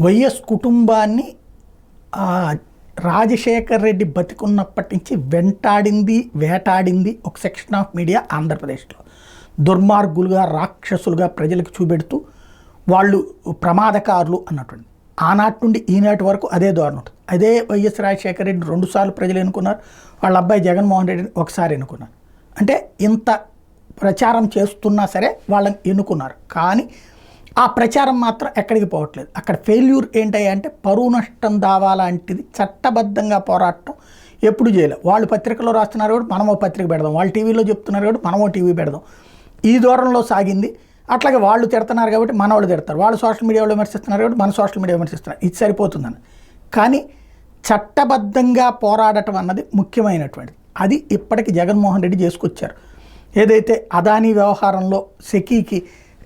YS కుటుంబాన్ని రాజశేఖర్ రెడ్డి బతికున్నప్పటి నుంచి వెంటాడింది, వేటాడింది ఒక సెక్షన్ ఆఫ్ మీడియా ఆంధ్రప్రదేశ్లో. దుర్మార్గులుగా, రాక్షసులుగా ప్రజలకు చూపెడుతూ వాళ్ళు ప్రమాదకారులు అన్నటువంటి ఆనాటి నుండి ఈనాటి వరకు అదే ధోరణి ఉంటుంది. అదే వైఎస్ రాజశేఖర రెడ్డి 2 సార్లు ప్రజలు ఎన్నుకున్నారు, వాళ్ళ అబ్బాయి జగన్మోహన్ రెడ్డిని ఒకసారి ఎన్నుకున్నారు. అంటే ఇంత ప్రచారం చేస్తున్నా సరే వాళ్ళని ఎన్నుకున్నారు. కానీ ఆ ప్రచారం మాత్రం ఎక్కడికి పోవట్లేదు. అక్కడ ఫెయిల్యూర్ ఏంటంటే పరువు నష్టం దావా లాంటిది చట్టబద్ధంగా పోరాటం ఎప్పుడు చేయలేదు. వాళ్ళు పత్రికలో రాస్తున్నారు కూడా మనమో పత్రిక పెడదాం, వాళ్ళు టీవీలో చెప్తున్నారు కాబట్టి మనమో టీవీ పెడదాం, ఈ దూరంలో సాగింది. అట్లాగే వాళ్ళు తిడుతున్నారు కాబట్టి మన వాళ్ళు తిడతారు, వాళ్ళు సోషల్ మీడియాలో విమర్శిస్తున్నారు కాబట్టి మన సోషల్ మీడియా విమర్శిస్తున్నారు, ఇది సరిపోతుందని. కానీ చట్టబద్ధంగా పోరాడటం అన్నది ముఖ్యమైనటువంటిది. అది ఇప్పటికి జగన్మోహన్ రెడ్డి చేసుకొచ్చారు. ఏదైతే అదానీ వ్యవహారంలో సెకీకి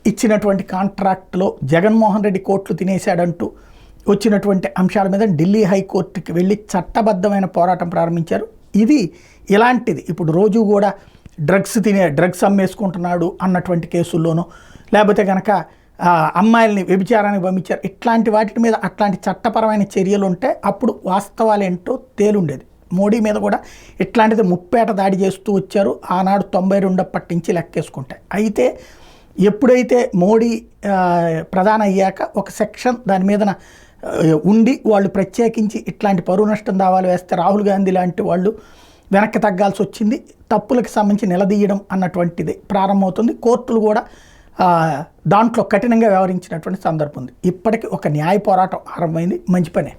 ఇచ్చినటువంటి కాంట్రాక్ట్లో జగన్మోహన్ రెడ్డి కోట్లు తినేశాడంటూ వచ్చినటువంటి అంశాల మీద ఢిల్లీ హైకోర్టుకి వెళ్ళి చట్టబద్ధమైన పోరాటం ప్రారంభించారు. ఇది ఇలాంటిది ఇప్పుడు రోజు కూడా డ్రగ్స్ అమ్మేసుకుంటున్నాడు అన్నటువంటి కేసుల్లోనూ, లేకపోతే కనుక అమ్మాయిల్ని వ్యభిచారానికి పంపించారు, ఇట్లాంటి వాటి మీద అట్లాంటి చట్టపరమైన చర్యలు ఉంటే అప్పుడు వాస్తవాలు ఏంటో తేలుండేది. మోడీ మీద కూడా ఇట్లాంటిది ముప్పేట దాడి చేస్తూ వచ్చారు ఆనాడు 92 అప్పటి నుంచి లెక్కేసుకుంటే. అయితే ఎప్పుడైతే మోడీ ప్రధాని అయ్యాక ఒక సెక్షన్ దాని మీద ఉండి వాళ్ళు ప్రత్యేకించి ఇట్లాంటి పరువు నష్టం దావాలు వేస్తే రాహుల్ గాంధీ లాంటి వాళ్ళు వెనక్కి తగ్గాల్సి వచ్చింది. తప్పులకు సంబంధించి నిలదీయడం అన్నటువంటిది ప్రారంభమవుతుంది. కోర్టులు కూడా దాంట్లో కఠినంగా వ్యవహరించినటువంటి సందర్భం ఉంది. ఇప్పటికీ ఒక న్యాయ పోరాటం ఆరంభమైంది, మంచి పనే.